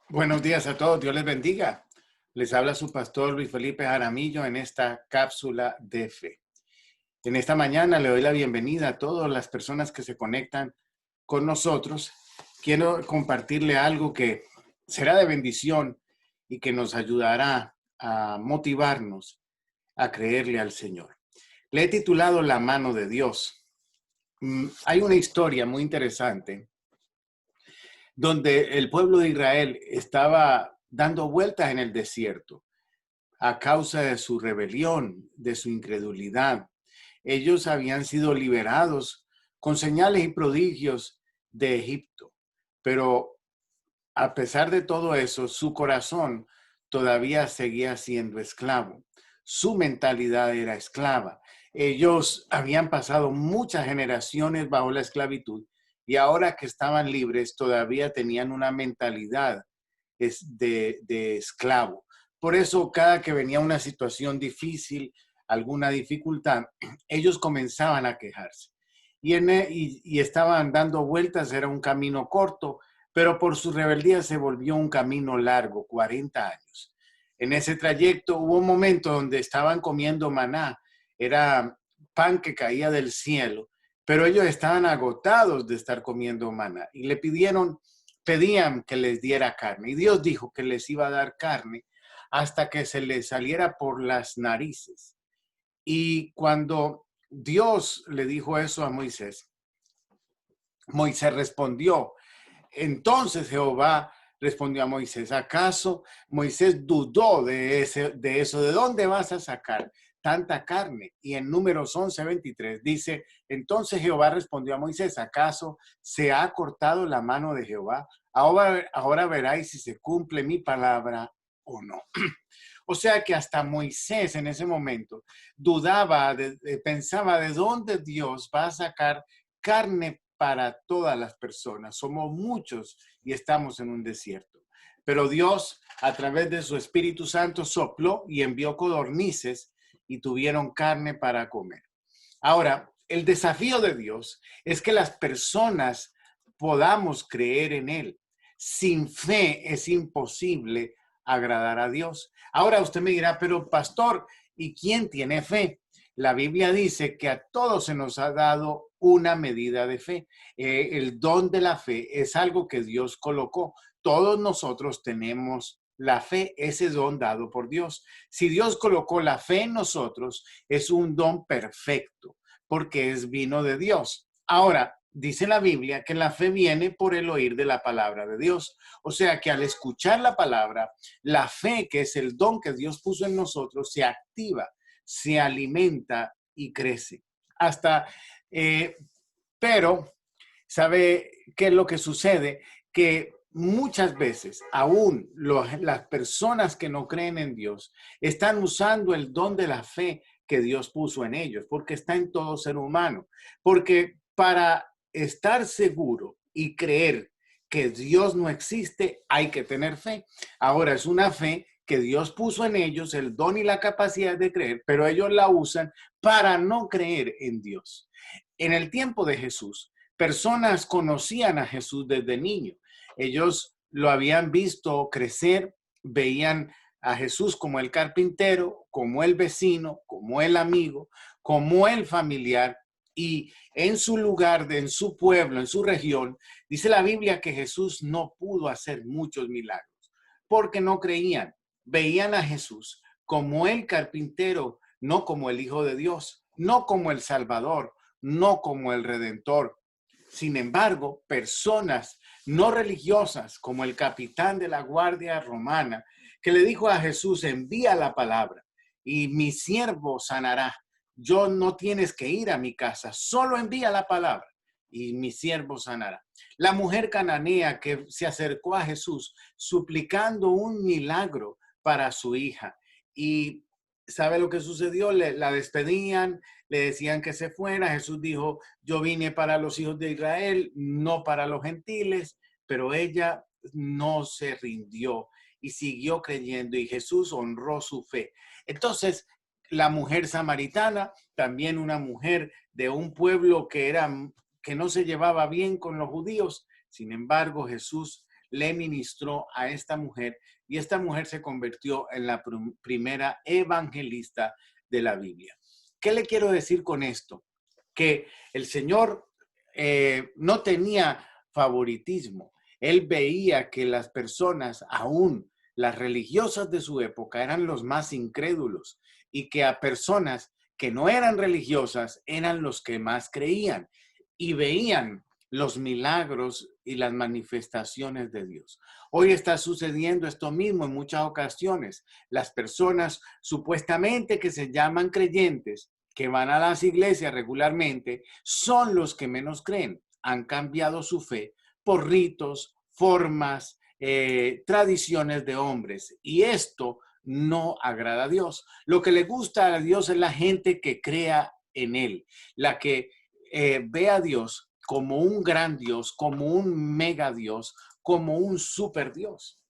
Buenos días a todos, Dios les bendiga. Les habla su pastor Luis Felipe Jaramillo en esta cápsula de fe. En esta mañana le doy la bienvenida a todas las personas que se conectan con nosotros. Quiero compartirle algo que será de bendición y que nos ayudará a motivarnos a creerle al Señor. Le he titulado La mano de Dios. Hay una historia muy interesante donde el pueblo de Israel estaba dando vueltas en el desierto a causa de su rebelión, de su incredulidad. Ellos habían sido liberados con señales y prodigios de Egipto, pero a pesar de todo eso, su corazón todavía seguía siendo esclavo. Su mentalidad era esclava. Ellos habían pasado muchas generaciones bajo la esclavitud y ahora que estaban libres todavía tenían una mentalidad de esclavo. Por eso cada que venía una situación difícil, alguna dificultad, ellos comenzaban a quejarse. Y estaban dando vueltas, era un camino corto, pero por su rebeldía se volvió un camino largo, 40 años. En ese trayecto hubo un momento donde estaban comiendo maná, era pan que caía del cielo, pero ellos estaban agotados de estar comiendo maná y pedían que les diera carne. Y Dios dijo que les iba a dar carne hasta que se les saliera por las narices. Y cuando Dios le dijo eso a Moisés, Moisés respondió. Entonces Jehová respondió a Moisés, ¿acaso Moisés dudó de eso? ¿De dónde vas a sacar tanta carne? Y en Números 11:23 dice, entonces Jehová respondió a Moisés, ¿acaso se ha cortado la mano de Jehová? Ahora veráis si se cumple mi palabra o no. O sea que hasta Moisés en ese momento dudaba, pensaba de dónde Dios va a sacar carne para todas las personas. Somos muchos y estamos en un desierto. Pero Dios, a través de su Espíritu Santo, sopló y envió codornices y tuvieron carne para comer. Ahora, el desafío de Dios es que las personas podamos creer en Él. Sin fe es imposible agradar a Dios. Ahora usted me dirá, pero pastor, ¿y quién tiene fe? La Biblia dice que a todos se nos ha dado una medida de fe. El don de la fe es algo que Dios colocó. Todos nosotros tenemos la fe, ese don dado por Dios. Si Dios colocó la fe en nosotros, es un don perfecto, porque vino de Dios. Ahora, dice la Biblia que la fe viene por el oír de la palabra de Dios. O sea que al escuchar la palabra, la fe, que es el don que Dios puso en nosotros, se activa, se alimenta y crece. Hasta, eh, pero, ¿sabe qué es lo que sucede? Que muchas veces, aún las personas que no creen en Dios, están usando el don de la fe que Dios puso en ellos, porque está en todo ser humano. Porque para estar seguro y creer que Dios no existe, hay que tener fe. Ahora, es una fe que Dios puso en ellos, el don y la capacidad de creer, pero ellos la usan para no creer en Dios. En el tiempo de Jesús, personas conocían a Jesús desde niño. Ellos lo habían visto crecer, veían a Jesús como el carpintero, como el vecino, como el amigo, como el familiar. Y en su lugar, en su pueblo, en su región, dice la Biblia que Jesús no pudo hacer muchos milagros porque no creían. Veían a Jesús como el carpintero, no como el Hijo de Dios, no como el Salvador, no como el Redentor. Sin embargo, personas no religiosas, como el capitán de la Guardia Romana, que le dijo a Jesús, envía la palabra y mi siervo sanará. Yo no tienes que ir a mi casa, solo envía la palabra y mi siervo sanará. La mujer cananea que se acercó a Jesús suplicando un milagro para su hija. Y ¿sabe lo que sucedió? La despedían, le decían que se fuera. Jesús dijo, yo vine para los hijos de Israel, no para los gentiles, pero ella no se rindió y siguió creyendo y Jesús honró su fe. Entonces, la mujer samaritana, también una mujer de un pueblo que no se llevaba bien con los judíos, sin embargo, Jesús le ministró a esta mujer y esta mujer se convirtió en la primera evangelista de la Biblia. ¿Qué le quiero decir con esto? Que el Señor no tenía favoritismo. Él veía que las personas, aún las religiosas de su época, eran los más incrédulos y que a personas que no eran religiosas eran los que más creían y veían los milagros y las manifestaciones de Dios. Hoy está sucediendo esto mismo en muchas ocasiones. Las personas supuestamente que se llaman creyentes, que van a las iglesias regularmente, son los que menos creen. Han cambiado su fe por ritos, formas, tradiciones de hombres. Y esto no agrada a Dios. Lo que le gusta a Dios es la gente que crea en Él, la que ve a Dios como un gran Dios, como un mega Dios, como un super Dios.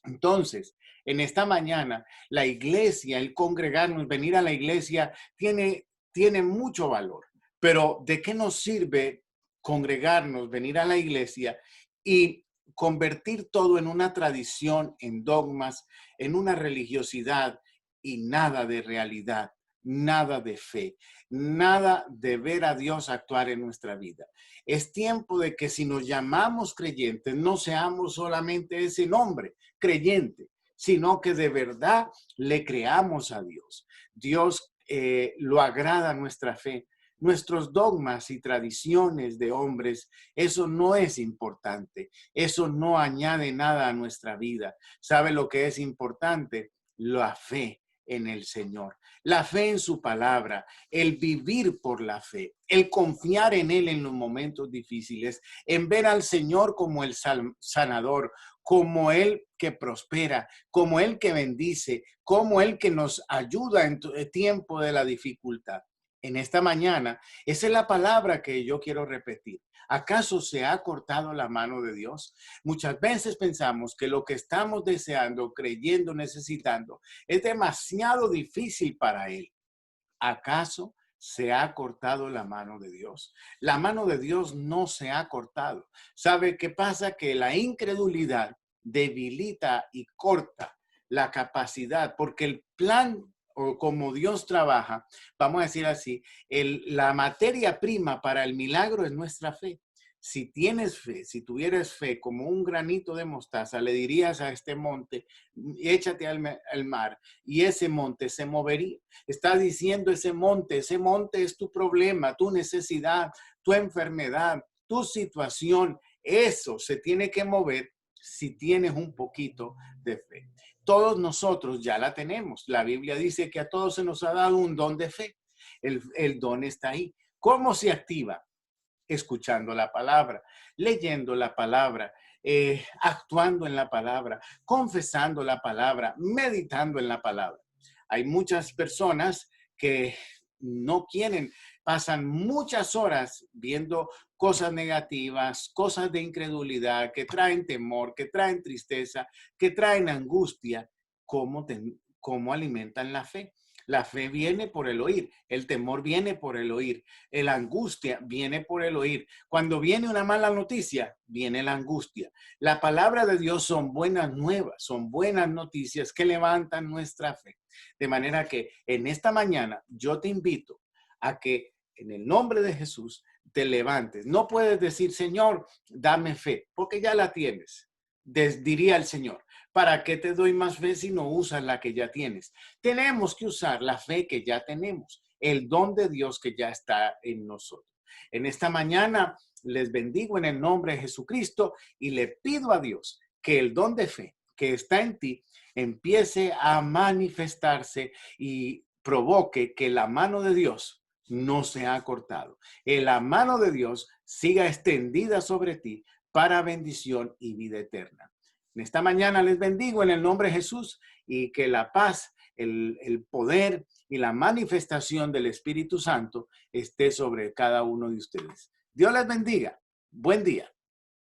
Entonces, en esta mañana, la iglesia, el congregarnos, venir a la iglesia, tiene mucho valor. Pero ¿de qué nos sirve congregarnos, venir a la iglesia y convertir todo en una tradición, en dogmas, en una religiosidad y nada de realidad, nada de fe, nada de ver a Dios actuar en nuestra vida? Es tiempo de que si nos llamamos creyentes, no seamos solamente ese nombre, creyente, sino que de verdad le creamos a Dios. Dios lo agrada nuestra fe. Nuestros dogmas y tradiciones de hombres, eso no es importante. Eso no añade nada a nuestra vida. ¿Sabe lo que es importante? La fe en el Señor, la fe en su palabra, el vivir por la fe, el confiar en Él en los momentos difíciles, en ver al Señor como el sanador, como Él que prospera, como Él que bendice, como Él que nos ayuda en el tiempo de la dificultad. En esta mañana, esa es la palabra que yo quiero repetir. ¿Acaso se ha cortado la mano de Dios? Muchas veces pensamos que lo que estamos deseando, creyendo, necesitando, es demasiado difícil para Él. ¿Acaso se ha cortado la mano de Dios? La mano de Dios no se ha cortado. ¿Sabe qué pasa? Que la incredulidad debilita y corta la capacidad, porque el plan o como Dios trabaja, vamos a decir así, la materia prima para el milagro es nuestra fe. Si tienes fe, si tuvieras fe como un granito de mostaza, le dirías a este monte, échate al mar, y ese monte se movería. Está diciendo ese monte es tu problema, tu necesidad, tu enfermedad, tu situación. Eso se tiene que mover si tienes un poquito de fe. Todos nosotros ya la tenemos. La Biblia dice que a todos se nos ha dado un don de fe. El don está ahí. ¿Cómo se activa? Escuchando la palabra, leyendo la palabra, actuando en la palabra, confesando la palabra, meditando en la palabra. Hay muchas personas que no quieren, pasan muchas horas viendo cosas negativas, cosas de incredulidad, que traen temor, que traen tristeza, que traen angustia. ¿Cómo alimentan la fe? La fe viene por el oír, el temor viene por el oír, la angustia viene por el oír. Cuando viene una mala noticia, viene la angustia. La palabra de Dios son buenas nuevas, son buenas noticias que levantan nuestra fe. De manera que en esta mañana yo te invito a que en el nombre de Jesús te levantes. No puedes decir, Señor, dame fe, porque ya la tienes. Diría el Señor, ¿para qué te doy más fe si no usas la que ya tienes? Tenemos que usar la fe que ya tenemos, el don de Dios que ya está en nosotros. En esta mañana les bendigo en el nombre de Jesucristo y le pido a Dios que el don de fe que está en ti empiece a manifestarse y provoque que la mano de Dios no se ha cortado. Que la mano de Dios siga extendida sobre ti para bendición y vida eterna. En esta mañana les bendigo en el nombre de Jesús y que la paz, el poder y la manifestación del Espíritu Santo esté sobre cada uno de ustedes. Dios les bendiga. Buen día.